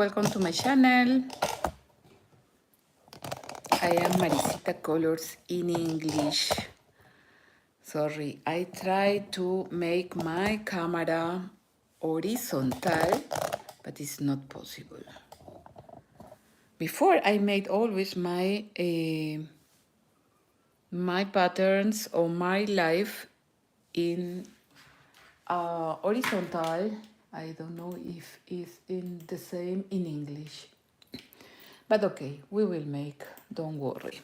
welcome to my channel. I am Maricita Colors in English. Sorry, I try to make my camera horizontal, but it's not possible. Before I made always my my patterns or my life in horizontal. I don't know if it's in the same in English. But okay, we will make, don't worry.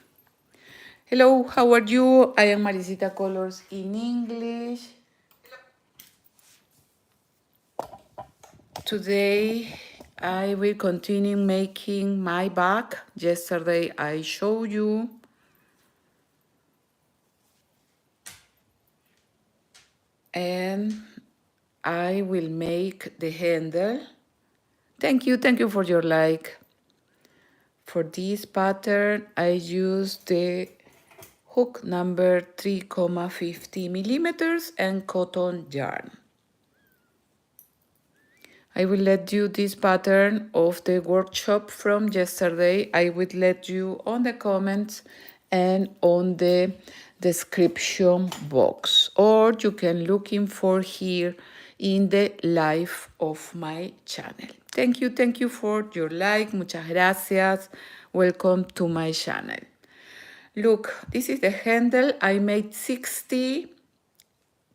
Hello, how are you? I am Maricita Colors in English. Today I will continue making my bag. Yesterday I showed you. And I will make the handle. Thank you for your like. For this pattern, I use the hook number 3,50 millimeters and cotton yarn. I will let you this pattern of the workshop from yesterday. I will let you on the comments and on the description box, or you can looking for here in the live of my channel. Thank you for your like. Muchas gracias. Welcome to my channel. Look, this is the handle. I made 60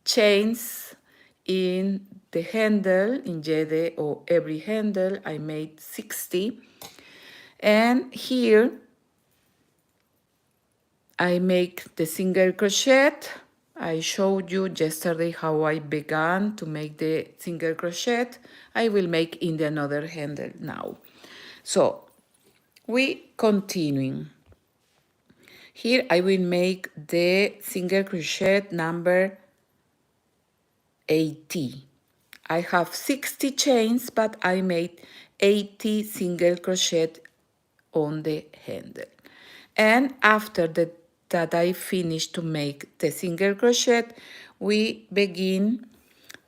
chains in the handle, in jede or every handle. I made 60. And here I make the single crochet. I showed you yesterday how I began to make the single crochet. I will make in the another handle now. So we continuing. Here I will make the single crochet number 80. I have 60 chains, but I made 80 single crochet on the handle. And after that I finished to make the single crochet, we begin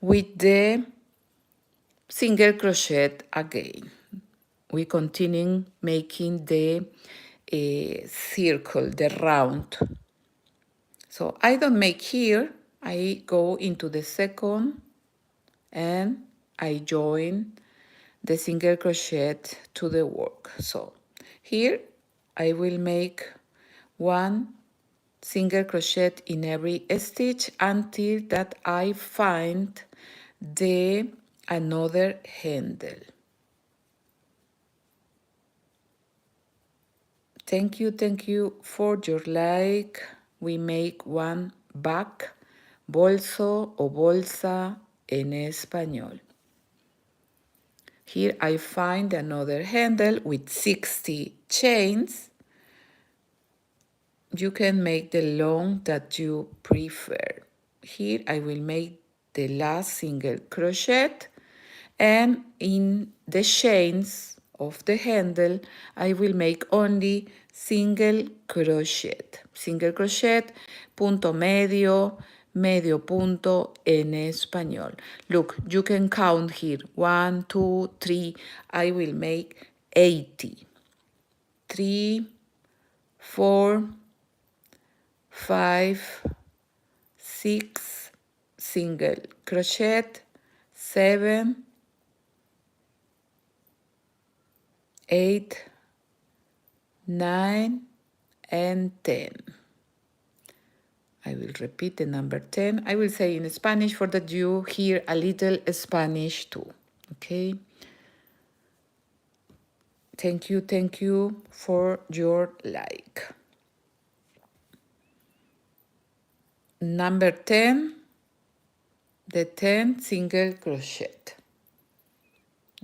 with the single crochet again. We continue making the circle, the round. So I don't make here, I go into the second and I join the single crochet to the work. So here I will make one single crochet in every stitch until that I find the another handle. Thank you for your like. We make one bag, bolso o bolsa en español. Here I find another handle with 60 chains. You can make the long that you prefer. Here I will make the last single crochet, and in the chains of the handle I will make only single crochet. Single crochet, punto medio, medio punto en español. Look, you can count here. 1, 2, 3. I will make 80. 3, 4, 5, 6, single crochet, 7, 8, 9, and 10. I will repeat the number 10. I will say in Spanish for that you hear a little Spanish too, okay? Thank you for your like. Number 10, the 10 single crochet.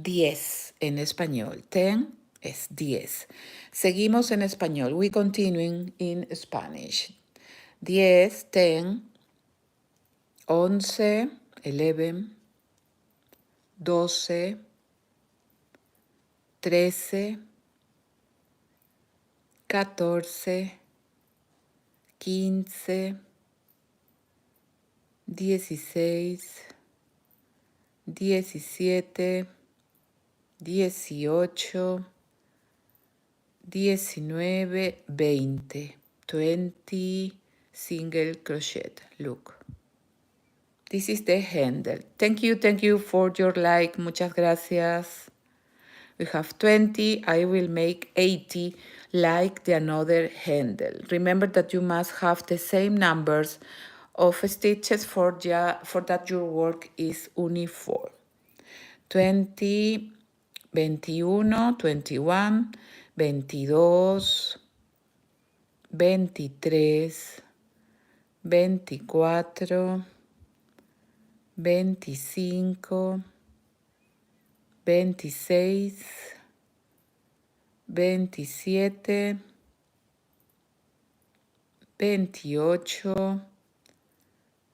10 en español. 10 es 10. Seguimos en español. We continuing in Spanish. 10, 10, 11, 11, 12, 13, 14, 15, 16, 17, 18, 19, 20, 20 single crochet. Look, this is the handle. Thank you for your like. Muchas gracias. We have 20, I will make 80 like the another handle. Remember that you must have the same numbers of stitches for that your work is uniform. 20, 21, 21, 22, 23, 24, 25, 26, 27, 28,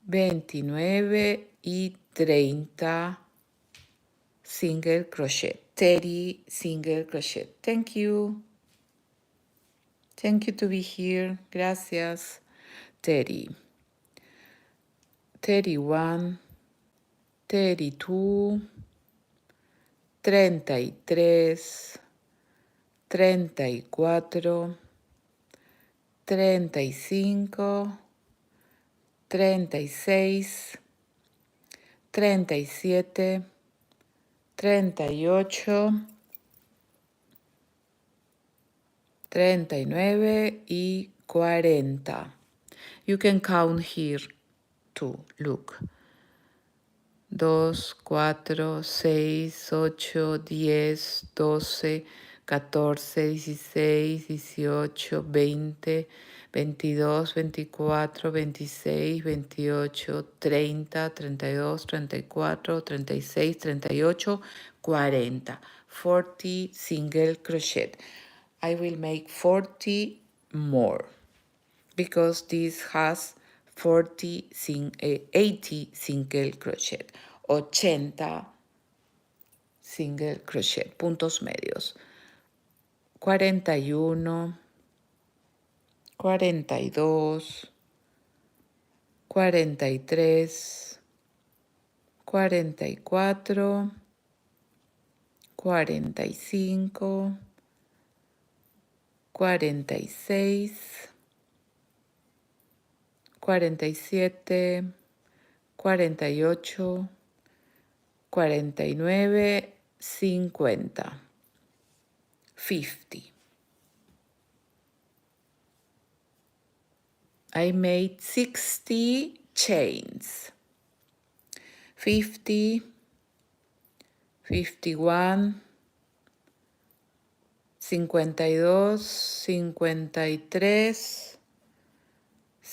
29 y 30 single crochet, 30 single crochet. Thank you to be here. Gracias. 30, 31, 32, 33, 34, 35, 36, 37, 38, 39 y 40. You can count here too. Look. 2, 4, 6, 8, 10, 12, 14, 16, 18, 20, 22, 24, 26, 28, 30, 32, 34, 36, 38, 40. 40 single crochet. I will make 40 more because this has 80 single crochet, 80 single crochet, puntos medios, 41, 42, 43, 44, 45, 46, 47, 48, 49, 50, 50. I made 60 chains. 50, 51, 52, 53,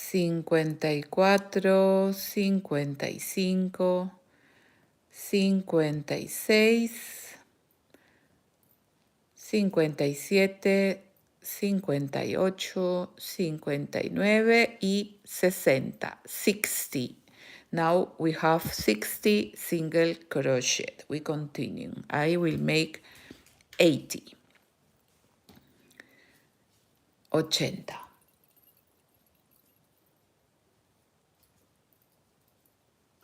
54, 55, 56, 57, 58, 59 y 60. 60. Now we have 60 single crochet. We continue. I will make 80. 80.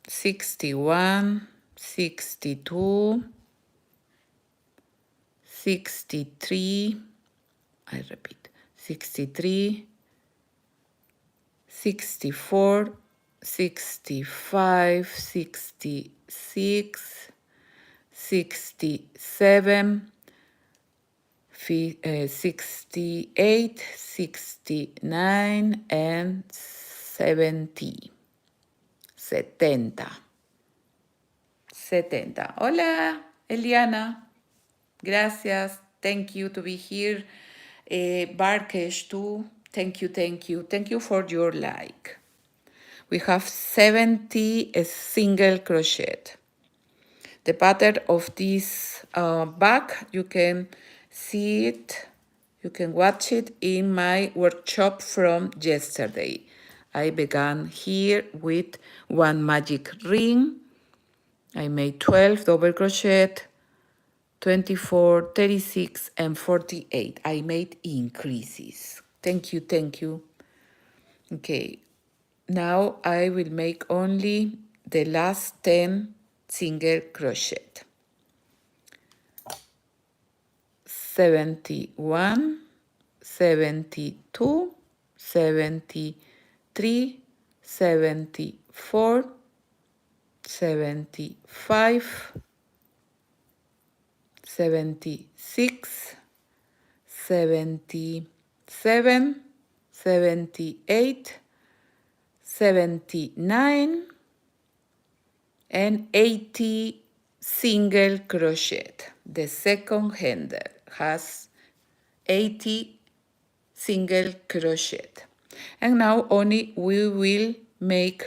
61, 62, 63, I repeat, 63, 64, 65, 66, 67, 68, 69, and 70. 70. 70. Hola, Eliana. Gracias. Thank you to be here. Barkesh too. Thank you. Thank you for your like. We have 70 single crochet. The pattern of this bag, you can see it, you can watch it in my workshop from yesterday. I began here with one magic ring. I made 12 double crochet, 24, 36, and 48. I made increases. Thank you. Okay, now I will make only the last 10 single crochet. 71, 72, 73, 74, 75, 76, 77, 78, 79, and 80 single crochet. The second handle has 80 single crochet. And now only we will make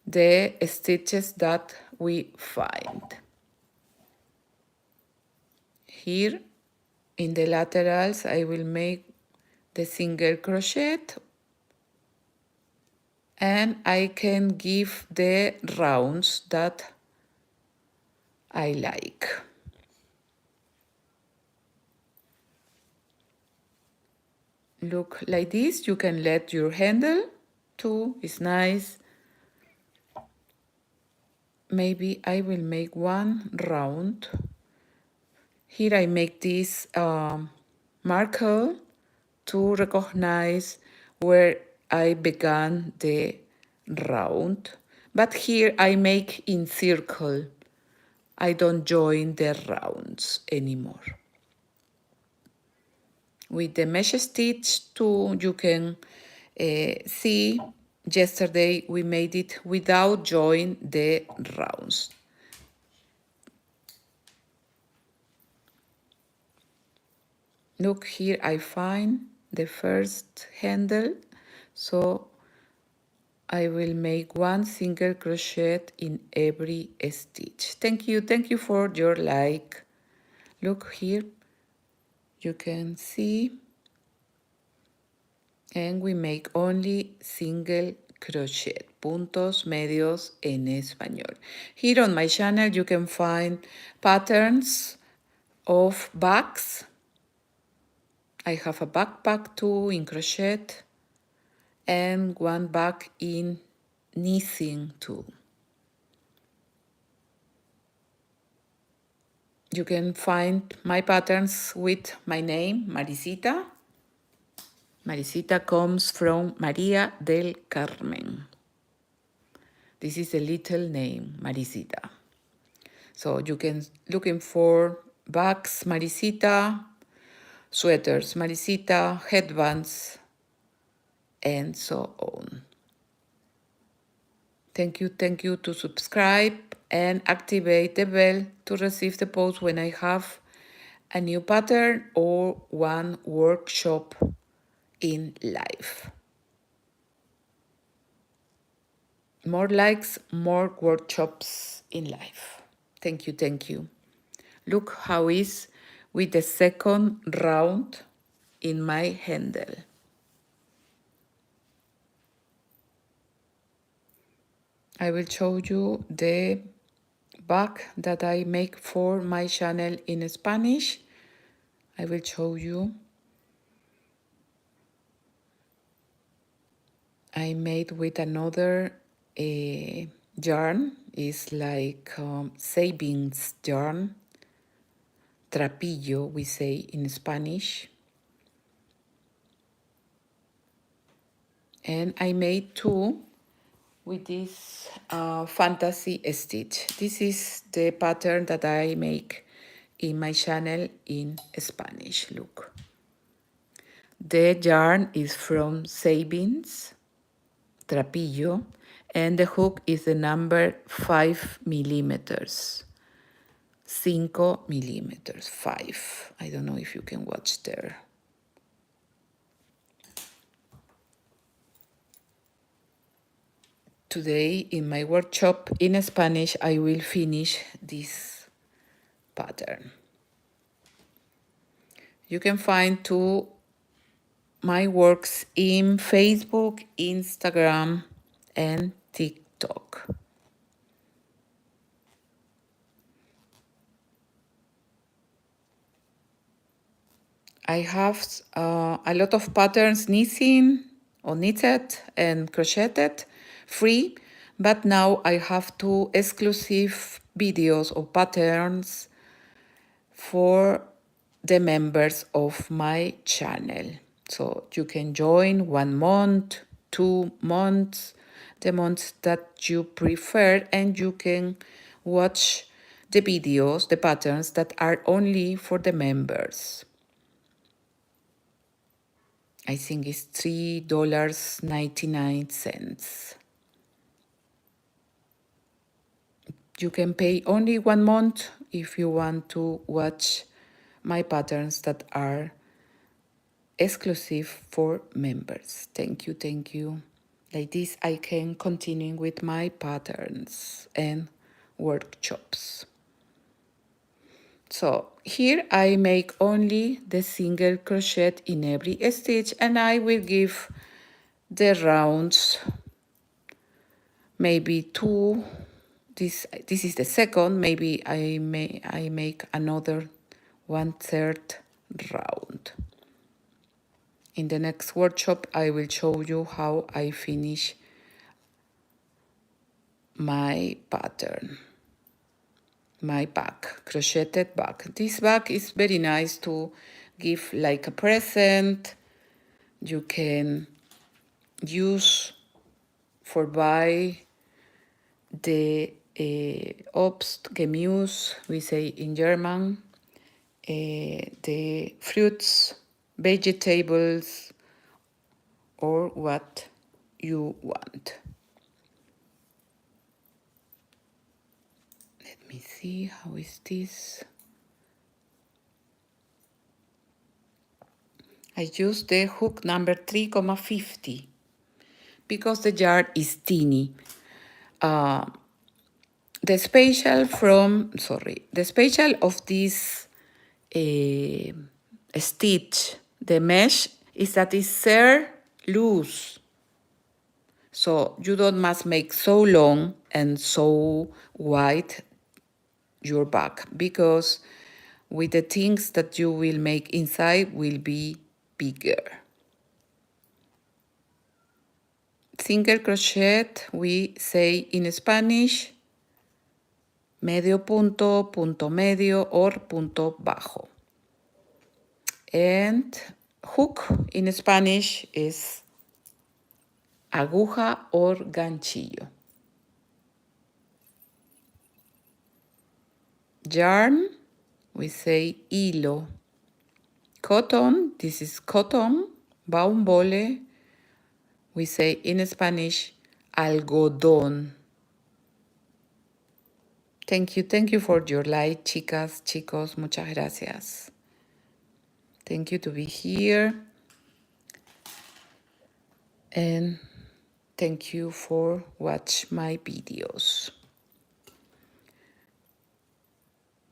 the stitches that we find. Here in the laterals I will make the single crochet, and I can give the rounds that I like. Look like this. You can let your handle too, it's nice. Maybe I will make one round. Here I make this marker to recognize where I began the round. But here I make in circle. I don't join the rounds anymore. With the mesh stitch too, you can see yesterday we made it without join the rounds. Look here, I find the first handle, so I will make one single crochet in every stitch. Thank you for your like. Look here, you can see, and we make only single crochet, puntos medios en español. Here on my channel you can find patterns of bags. I have a backpack too in crochet and one bag in knitting too. You can find my patterns with my name, Maricita. Maricita comes from María del Carmen. This is a little name, Maricita. So you can looking for bags, Maricita, sweaters, Maricita, headbands, and so on. Thank you to subscribe and activate the bell to receive the post when I have a new pattern or one workshop in live. More likes, more workshops in life. Thank you. Look how is with the second round in my handle. I will show you the bag that I make for my channel in Spanish. I will show you. I made with another yarn. It's like savings yarn. Trapillo, we say in Spanish. And I made two with this fantasy stitch. This is the pattern that I make in my channel in Spanish. Look. The yarn is from Savings, Trapillo, and the hook is the number 5 millimeters. 5 millimeters, 5. I don't know if you can watch there. Today in my workshop in Spanish, I will finish this pattern. You can find two my works in Facebook, Instagram, and TikTok. I have a lot of patterns knitting or knitted and crocheted free, but now I have two exclusive videos of patterns for the members of my channel. So you can join 1 month, 2 months, the months that you prefer, and you can watch the videos, the patterns that are only for the members. I think it's $3.99. You can pay only 1 month if you want to watch my patterns that are exclusive for members. Thank you, thank you. Like this, I can continue with my patterns and workshops. So here I make only the single crochet in every stitch, and I will give the rounds maybe 2. This is the second. Maybe I make another 1/3 round. In the next workshop, I will show you how I finish my pattern, my bag, crocheted bag. This bag is very nice to give like a present. You can use for buy the Obst, Gemüse, we say in German, the fruits, vegetables, or what you want. Let me see, how is this? I use the hook number 3,50 because the yard is teeny. The special of this stitch, the mesh, is that it's sehr loose. So you don't must make so long and so wide your bag, because with the things that you will make inside will be bigger. Single crochet, we say in Spanish, medio punto, punto medio, or punto bajo. And hook in Spanish is aguja or ganchillo. Yarn, we say hilo. Cotton, this is cotton. Baumbole, we say in Spanish algodón. Thank you for your like, chicas, chicos, muchas gracias. Thank you to be here. And thank you for watch my videos.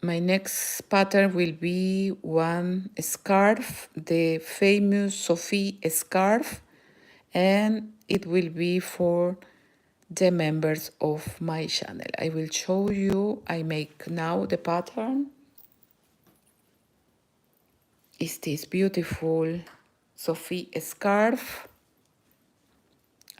My next pattern will be one scarf, the famous Sophie scarf, and it will be for the members of my channel. I will show you, I make now the pattern. Is this beautiful Sophie scarf.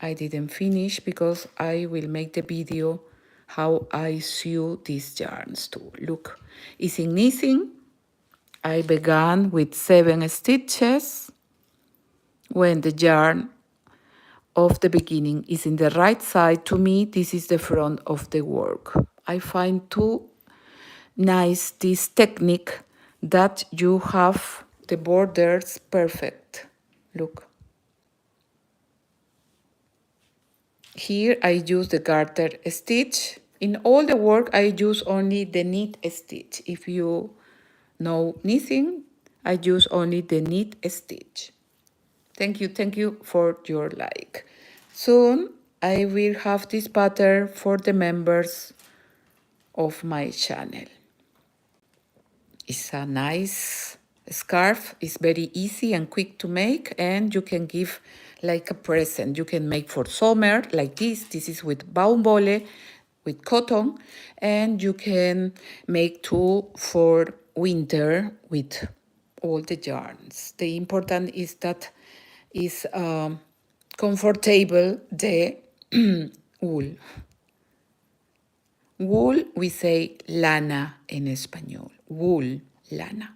I didn't finish because I will make the video how I sew these yarns too. Look, it's in knitting. I began with 7 stitches. When the yarn of the beginning is in the right side, to me this is the front of the work. I find too nice this technique that you have the borders perfect. Look. Here I use the garter stitch. In all the work I use only the knit stitch. If you know knitting, I use only the knit stitch. Thank you for your like. Soon I will have this pattern for the members of my channel. It's a nice scarf. It's very easy and quick to make, and you can give like a present. You can make for summer like this. This is with baumbole, with cotton, and you can make too for winter with all the yarns. The important is that is comfortable the wool. Wool, we say lana en español. Wool, lana.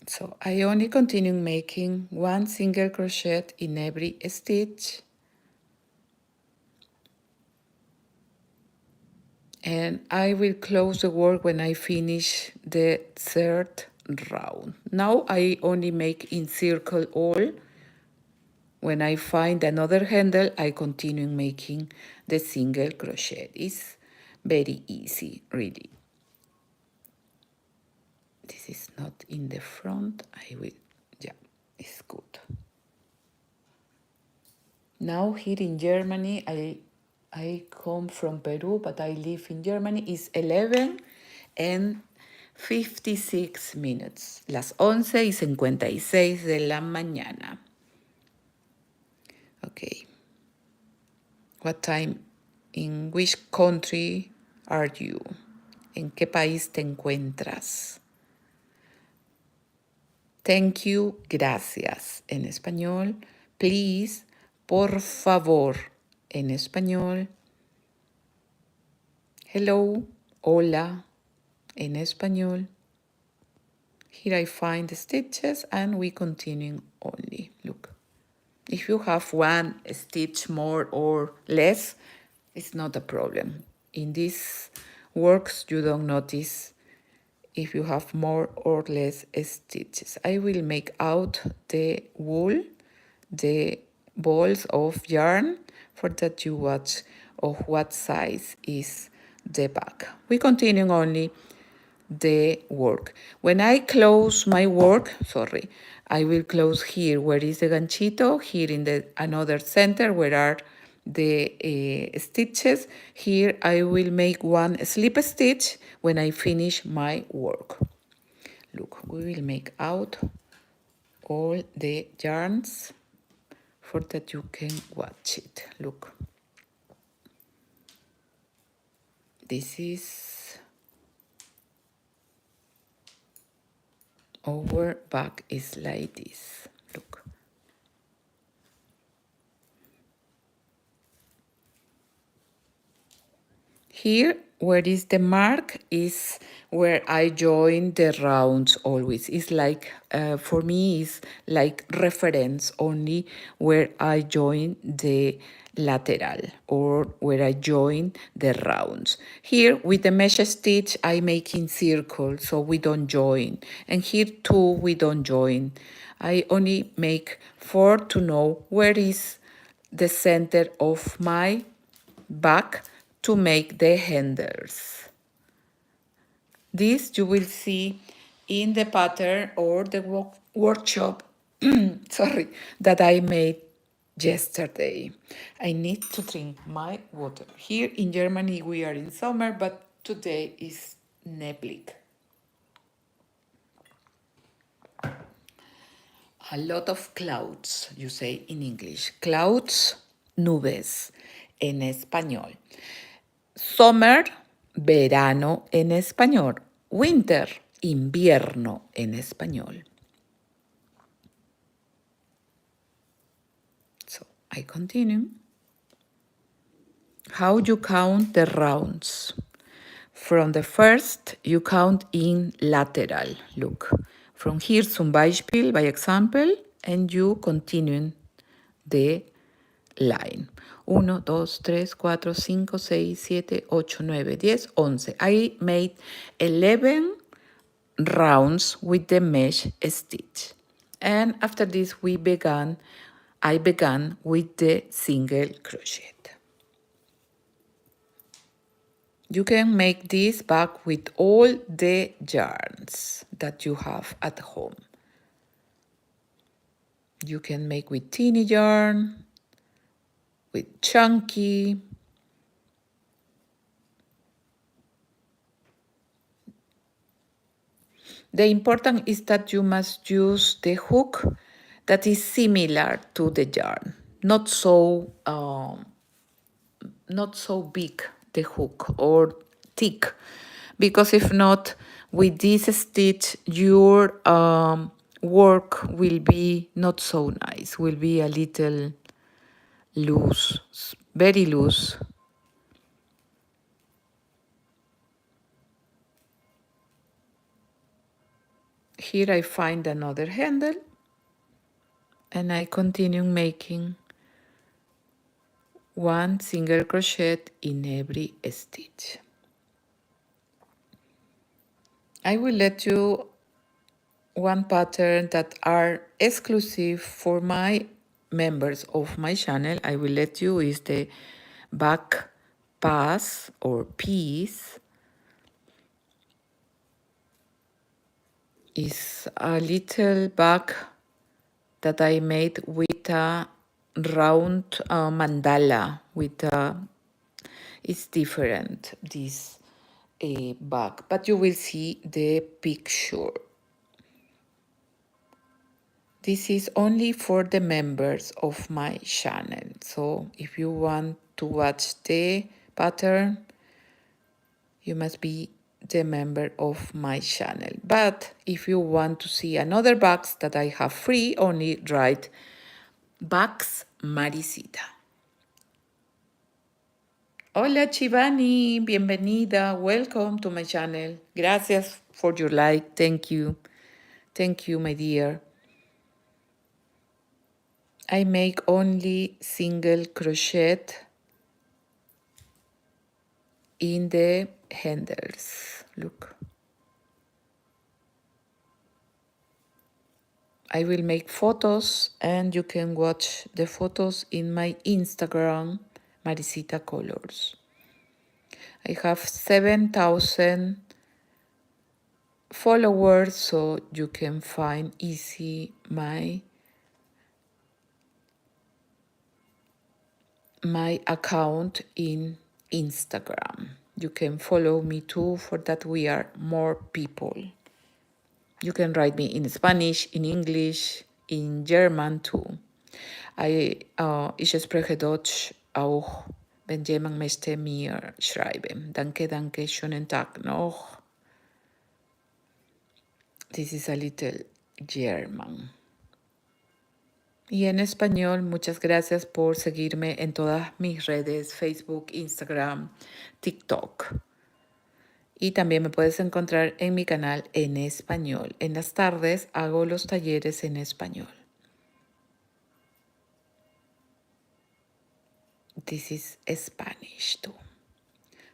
So I only continue making one single crochet in every stitch, and I will close the work when I finish the third round. Now I only make in circle all. When I find another handle, I continue making the single crochet. It's very easy, really. This is not in the front. I will, yeah, it's good. Now here in Germany, I come from Peru, but I live in Germany. It's 11 and 56 minutes. Las 11:56 de la mañana. Okay. What time, in which country are you? ¿En qué país te encuentras? Thank you, gracias en español. Please, por favor en español. Hello, hola en español. Here I find the stitches and we continue only. Look, if you have one stitch more or less, it's not a problem. In these works, you don't notice if you have more or less stitches. I will make out the wool, the balls of yarn, for that you watch of what size is the back. We continue only the work. When I close my work, sorry, I will close here where is the ganchito, here in the another center where are the stitches. Here I will make one slip stitch when I finish my work. Look, we will make out all the yarns for that you can watch it. Look, this is our back is like this. Look. Here, where is the mark, is where I join the rounds always. It's like, for me, it's like reference only where I join the lateral or where I join the rounds. Here, with the mesh stitch, I make in circle, so we don't join. And here too, we don't join. I only make 4 to know where is the center of my back to make the handles. This you will see in the pattern or the workshop sorry, that I made yesterday. I need to drink my water. Here in Germany we are in summer, but today is neblig. A lot of clouds, you say in English. Clouds, nubes en español. Summer, verano en español. Winter, invierno en español. So I continue. How you count the rounds? From the first, you count in lateral. Look, from here, zum Beispiel, by example, and you continue the line. 1, 2, 3, 4, 5, 6, 7, 8, 9, 10, 11. I made 11 rounds with the mesh stitch. And after this, I began with the single crochet. You can make this back with all the yarns that you have at home. You can make with teeny yarn, with chunky. The important is that you must use the hook that is similar to the yarn, not so big the hook or thick, because if not, with this stitch your work will be not so nice, will be a little loose, very loose. here I find another handle and I continue making 1 single crochet in every stitch. I will let you one pattern that are exclusive for my members of my channel. I will let you is the back pass or piece. Is a little bag that I made with a round mandala with it's different this bag, but you will see the picture. This is only for the members of my channel, so if you want to watch the pattern, you must be the member of my channel. But if you want to see another box that I have free, only write By Maricita. Hola Chivani, bienvenida, welcome to my channel. Gracias for your like, thank you. Thank you, my dear. I make only single crochet in the handles. Look. I will make photos and you can watch the photos in my Instagram, Maricita Colors. I have 7,000 followers, so you can find easy my account in Instagram. You can follow me too, for that we are more people. You can write me in Spanish, in English, in German too. Ich spreche Deutsch auch, wenn jemand möchte mir schreiben. Danke, danke, schönen Tag noch. This is a little German. Y en español, muchas gracias por seguirme en todas mis redes, Facebook, Instagram, TikTok. Y también me puedes encontrar en mi canal en español. En las tardes hago los talleres en español. This is Spanish too.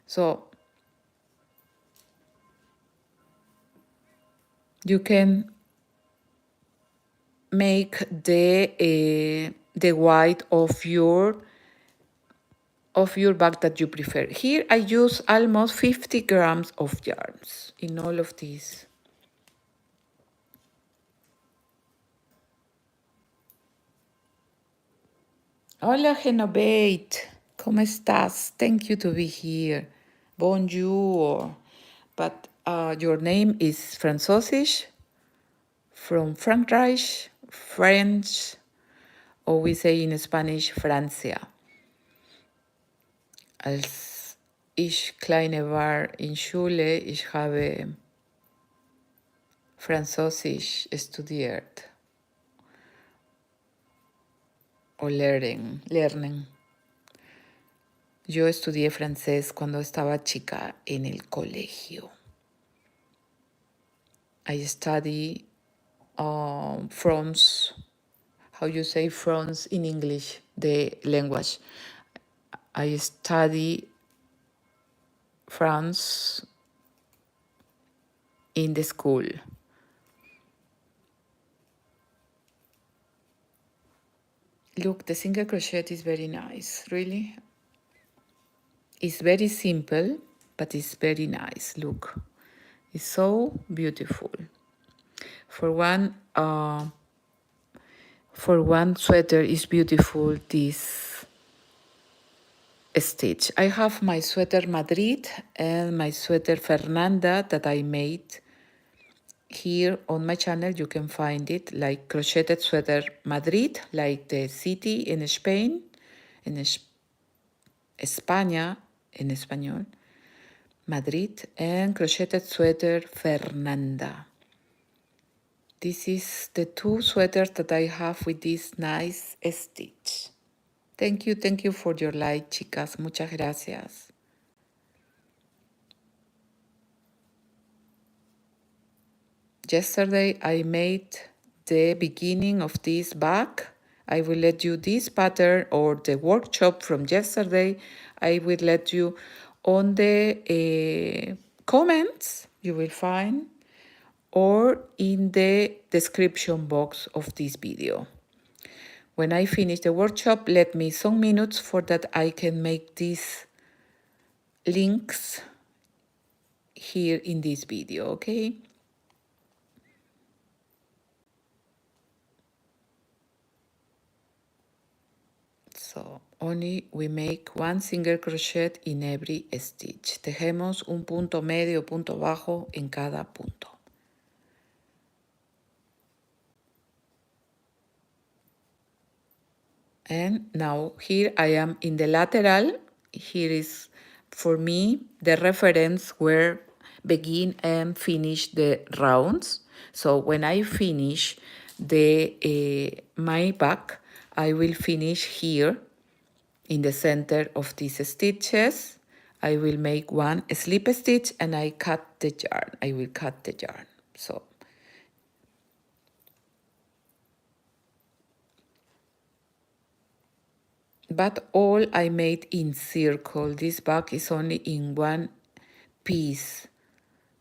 So, you can make the white of your bag that you prefer. Here I use almost 50 grams of yarns in all of these. Hola Genovate, ¿cómo estás? Thank you to be here. Bonjour. But your name is Französisch, from Frankreich, French, or we say in Spanish, Francia. Als ich kleine war in Schule, ich habe Französisch studiert. O lernen. Yo estudié francés cuando estaba chica en el colegio. I study France, how you say France in English, the language. I study France in the school. Look, the single crochet is very nice, really. It's very simple, but it's very nice. Look, it's so beautiful. For one sweater is beautiful, this stitch. I have my sweater Madrid and my sweater Fernanda that I made. Here on my channel you can find it, like crocheted sweater Madrid, like the city in Spain, in España, en español, Madrid, and crocheted sweater Fernanda. This is the two sweaters that I have with this nice stitch. Thank you for your like, chicas. Muchas gracias. Yesterday I made the beginning of this bag. I will let you this pattern or the workshop from yesterday. I will let you on the comments you will find or in the description box of this video. When I finish the workshop, let me some minutes for that I can make these links here in this video, okay? So, only we make one single crochet in every stitch. Tejemos un punto medio, punto bajo en cada punto. And now here I am in the lateral. Here is for me the reference where begin and finish the rounds. So when I finish the my back, I will finish here in the center of these stitches. I will make one slip stitch and I cut the yarn. I will cut the yarn. So but all I made in circle. This bag is only in one piece.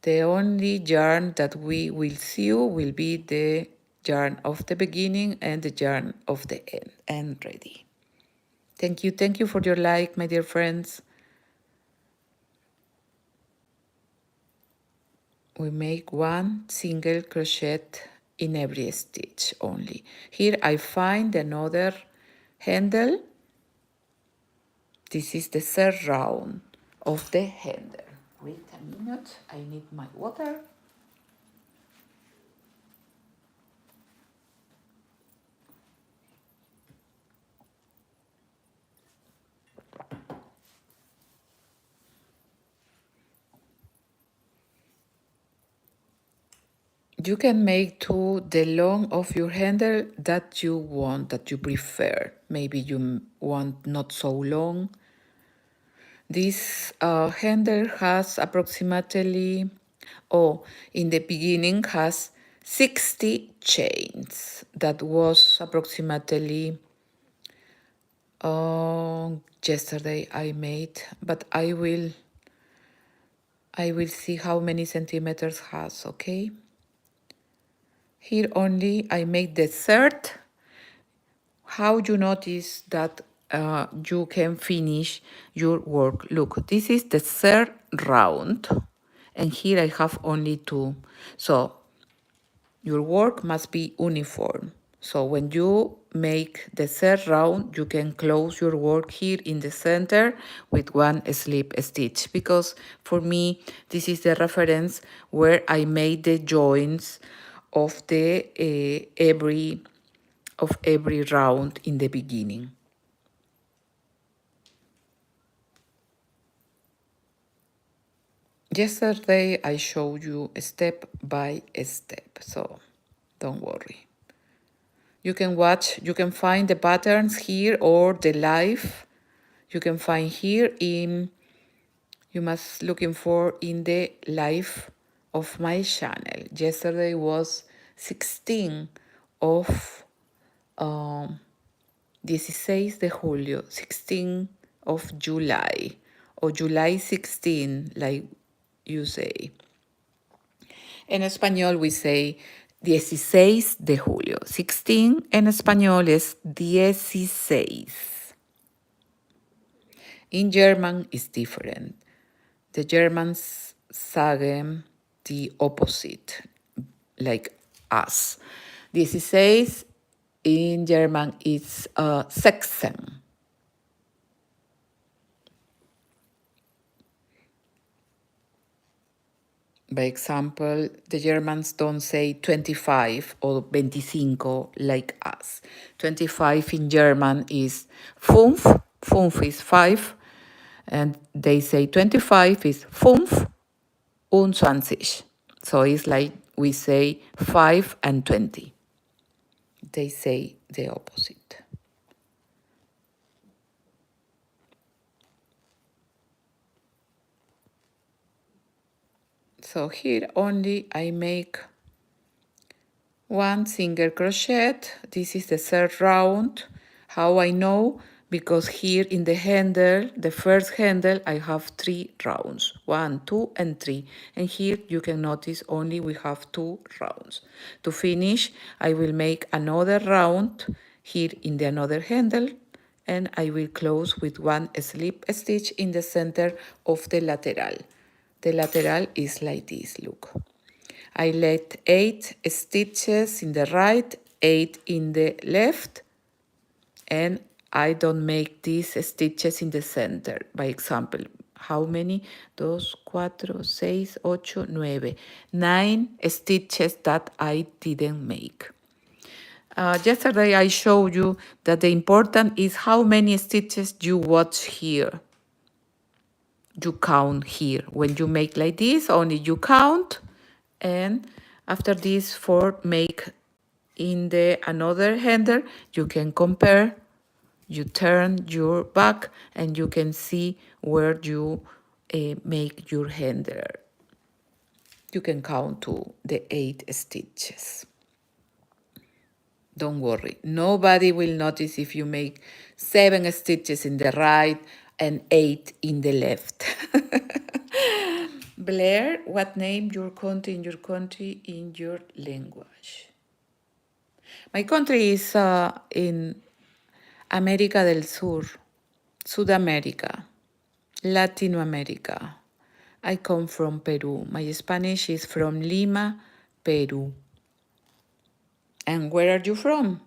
The only yarn that we will sew will be the yarn of the beginning and the yarn of the end. And ready. Thank you for your like, my dear friends. We make one single crochet in every stitch only. Here I find another handle. This is the third round of the handle. Wait a minute, I need my water. You can make to the long of your handle that you want, that you prefer. Maybe you want not so long. This handle has approximately, in the beginning has 60 chains. That was approximately yesterday I made, but I will see how many centimeters has, okay? Here only I make the third. How you notice that you can finish your work? Look, this is the third round, and here I have only two. So your work must be uniform. So when you make the third round, you can close your work here in the center with one slip stitch, because for me, this is the reference where I made the joins of the every round in the beginning. Yesterday I showed you step by step, so don't worry. You can watch, you can find the patterns here or the live. You can find here in, you must looking for in the live of my channel. Yesterday was 16 of 16 de julio, 16 of July, or July 16, like you say. En español we say 16 de julio. 16 en español es 16. In German it's different. The Germans sagen the opposite, like us. 16 in German is 16. By example, the Germans don't say 25 or 25 like us. 25 in German is 5, 5 is 5, and they say 25 is 25. So it's like we say 5 and 20. They say the opposite. So here only I make 1 single crochet. This is the third round. How I know? Because here in the handle, the first handle, I have 3 rounds, 1, 2, and 3. And here you can notice only we have 2 rounds. To finish, I will make another round here in the another handle, and I will close with 1 slip stitch in the center of the lateral. The lateral is like this, look. I let 8 stitches in the right, 8 in the left, and I don't make these stitches in the center. By example, how many? 2, 4, 6, 8, 9. 9 stitches that I didn't make. Yesterday I showed you that the important is how many stitches you watch here. You count here. When you make like this, only you count, and after this for make in the another handle, you can compare, you turn your back, and you can see where you make your handle. You can count to the 8 stitches. Don't worry, nobody will notice if you make 7 stitches in the right and 8 in the left. Blair, what name your country in your language? My country is in América del Sur, Sudamérica, Latinoamérica. I come from Peru. My Spanish is from Lima, Peru. And where are you from?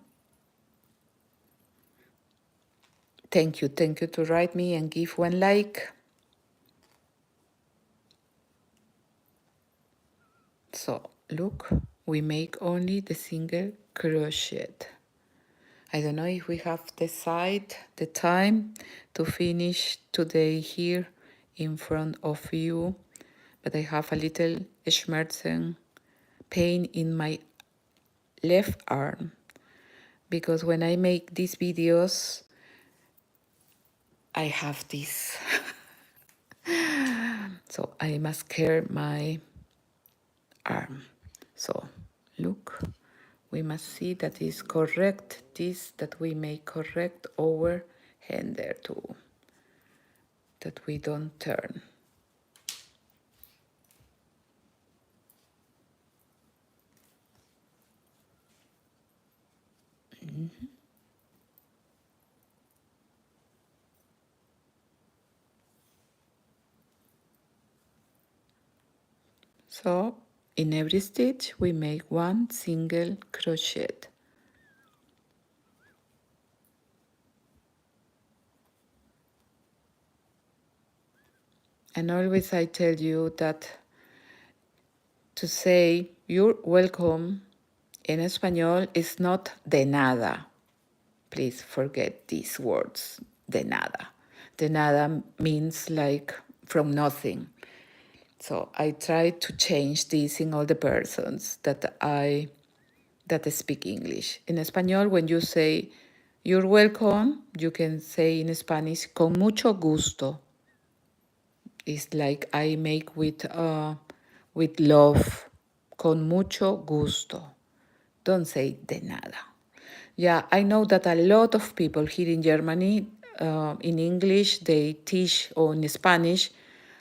Thank you to write me and give 1 like. So, look, we make only the single crochet. I don't know if we have the time to finish today here in front of you, but I have a little schmerzen pain in my left arm because when I make these videos, I have this. So I must care my arm. So look, we must see that is correct, this that we make correct our hand there too, that we don't turn. So in every stitch we make 1 single crochet. And always I tell you that to say you're welcome in español is not de nada. Please forget these words, de nada. De nada means like from nothing. So I try to change this in all the persons that speak English. In español, when you say you're welcome, you can say in Spanish con mucho gusto. It's like I make with love, con mucho gusto. Don't say de nada. Yeah, I know that a lot of people here in Germany, in English, they teach, or in Spanish,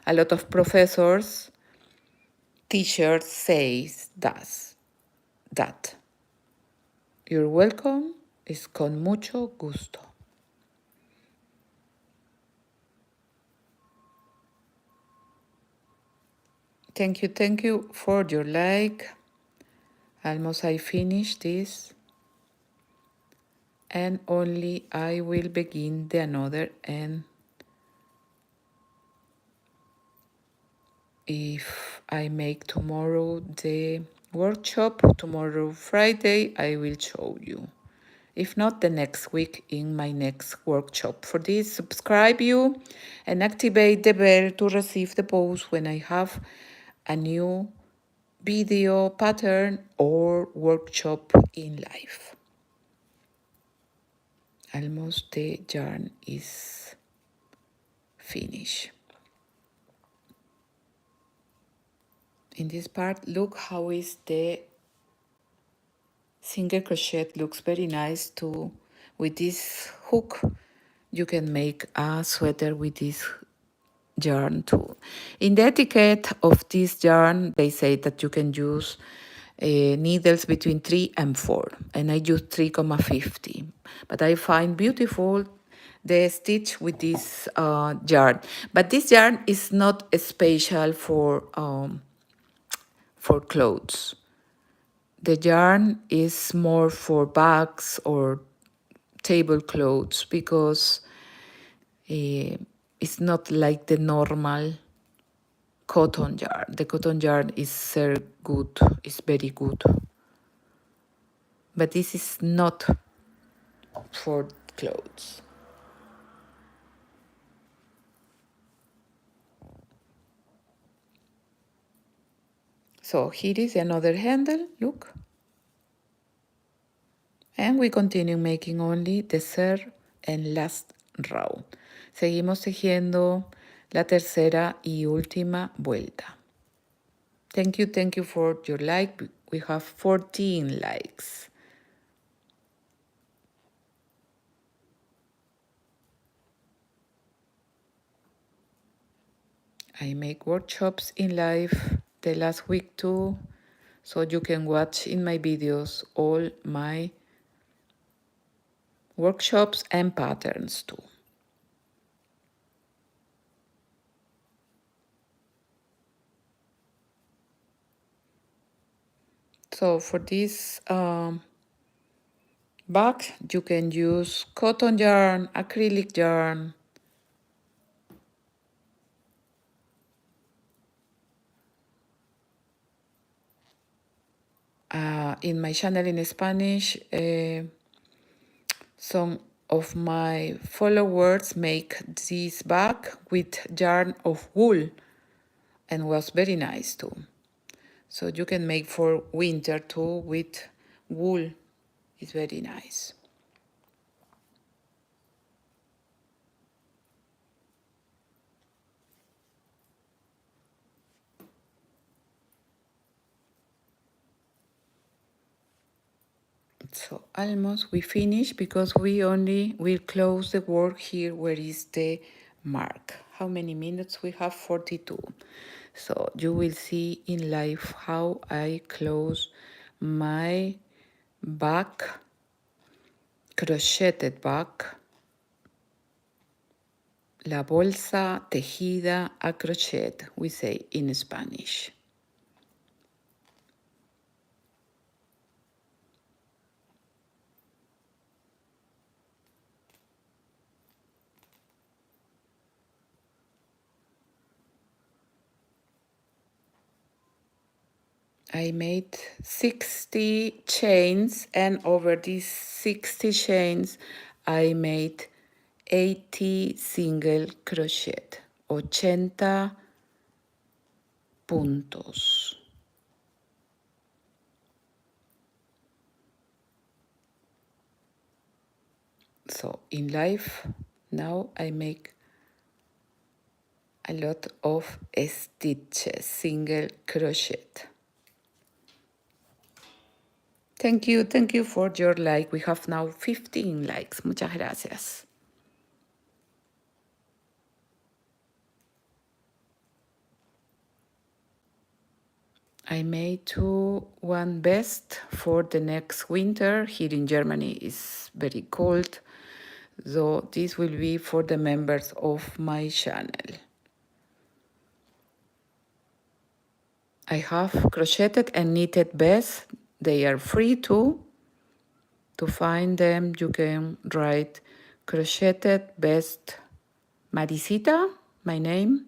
a lot of professors, teachers says that. You're welcome is con mucho gusto. Thank you for your like. Almost I finished this. And only I will begin the another, and if I make tomorrow the workshop, tomorrow Friday, I will show you. If not, the next week in my next workshop. For this, subscribe you and activate the bell to receive the post when I have a new video pattern or workshop in life. Almost the yarn is finished. In this part, look how is the Single crochet looks very nice too. With this hook, you can make a sweater with this yarn too. In the etiquette of this yarn, they say that you can use needles between 3 and 4, and I use 3,50. But I find beautiful the stitch with this yarn. But this yarn is not special for clothes. The yarn is more for bags or tablecloths because it's not like the normal cotton yarn. The cotton yarn is good, is very good. But this is not for clothes. So here is another handle, look. And we continue making only the third and last round. Seguimos tejiendo la tercera y última vuelta. Thank you for your like. We have 14 likes. I make workshops in live the last week too, so you can watch in my videos all my workshops and patterns too. So for this bag, you can use cotton yarn, acrylic yarn, in my channel in Spanish, some of my followers make this bag with yarn of wool and was very nice too. So you can make for winter too with wool. It's very nice. So almost we finish because we only will close the work here where is the mark. How many minutes we have? 42. So you will see in live how I close my back, crocheted back, la bolsa tejida a crochet, we say in Spanish. I made 60 chains, and over these 60 chains I made 80 single crochet, 80 puntos. So in life now I make a lot of stitches, single crochet. Thank you for your like. We have now 15 likes. Muchas gracias. I made one vest for the next winter. Here in Germany is very cold, so this will be for the members of my channel. I have crocheted and knitted vests. They are free too. To find them, you can write crocheted vest Maricita, my name,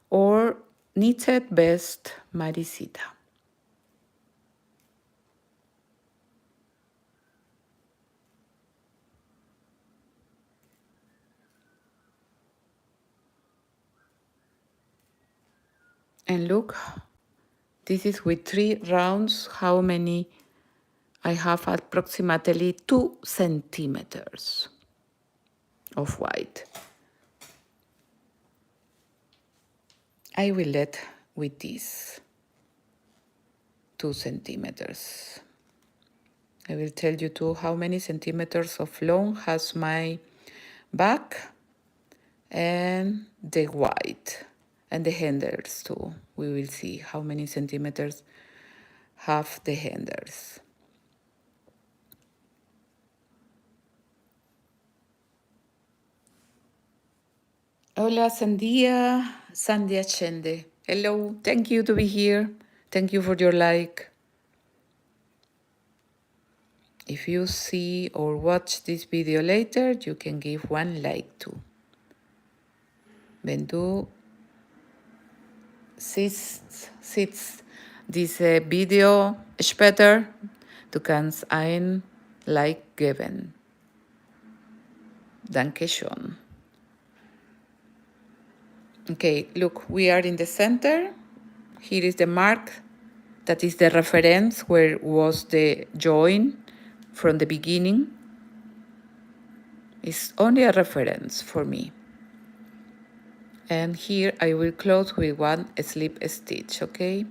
or knitted vest Maricita. And look, this is with 3 rounds, how many I have? Approximately 2 centimeters of white. I will let with this 2 centimeters. I will tell you too how many centimeters of long has my back and the white and the handles too. We will see how many centimeters have the handles. Hola, Sandia Chende. Hello, thank you to be here. Thank you for your like. If you see or watch this video later, you can give one like too. Wenn du siehst diese Video später, du kannst ein Like geben. Danke schön. Okay, look, we are in the center. Here is the mark. That is the reference where was the join from the beginning. It's only a reference for me. And here I will close with one slip stitch, okay?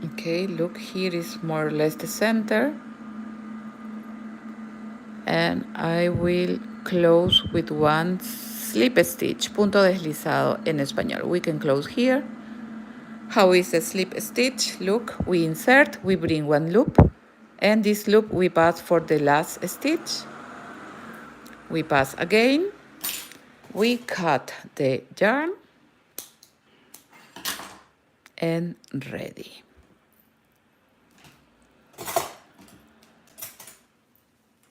Okay, look, here is more or less the center. And I will close with one slip stitch, punto deslizado en español. We can close here. How is the slip stitch? Look, we insert, we bring one loop, and this loop we pass for the last stitch. We pass again, we cut the yarn, and ready.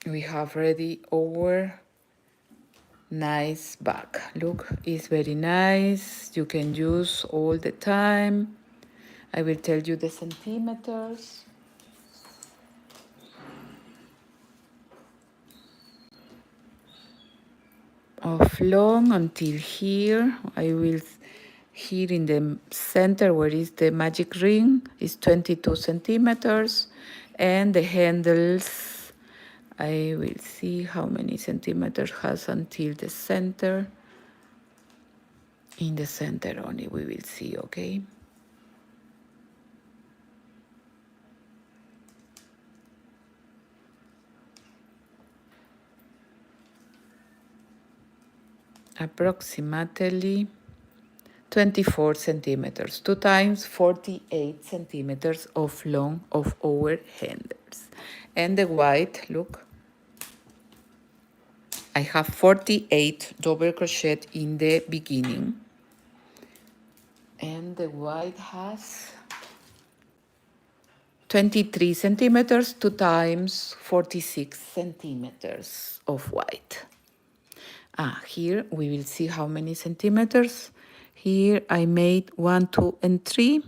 We have ready our nice bag. Look, it's very nice. You can use all the time. I will tell you the centimeters. Of long until here. I will here in the center where is the magic ring is 22 centimeters, and the handles I will see how many centimeters has until the center. In the center only we will see, okay? Approximately 24 centimeters, 2 times 48 centimeters of long of our handles. And the white, look, I have 48 double crochet in the beginning. And the white has 23 centimeters, 2 times 46 centimeters of white. Here we will see how many centimeters. Here I made 1, 2, and 3.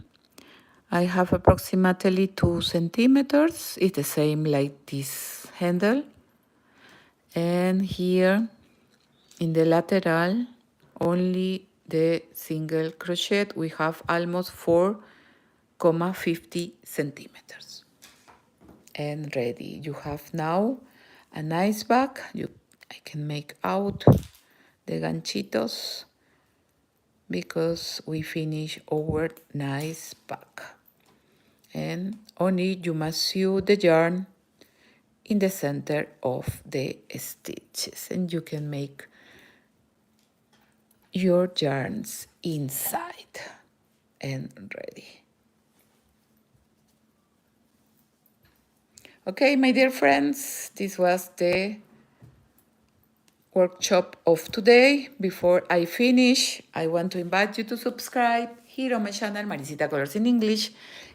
I have approximately 2 centimeters. It's the same like this handle. And here in the lateral, only the single crochet, we have almost 4,50 centimeters. And ready. You have now a nice bag. I can make out the ganchitos because we finish our nice bag. And only you must sew the yarn in the center of the stitches, and you can make your yarns inside. And ready. Okay, my dear friends, this was the workshop of today. Before I finish, I want to invite you to subscribe here on my channel, Maricita Colors in English.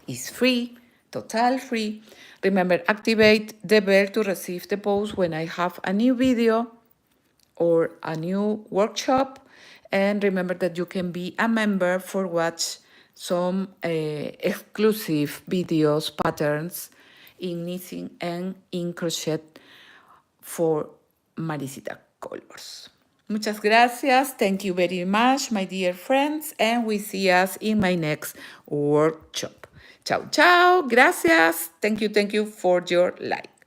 It's free, total free. Remember, activate the bell to receive the post when I have a new video or a new workshop. And remember that you can be a member for watch some exclusive videos, patterns in knitting and in crochet for Maricita Colors. Muchas gracias. Thank you very much, my dear friends, and we see us in my next workshop. Ciao, ciao. Gracias. Thank you for your like.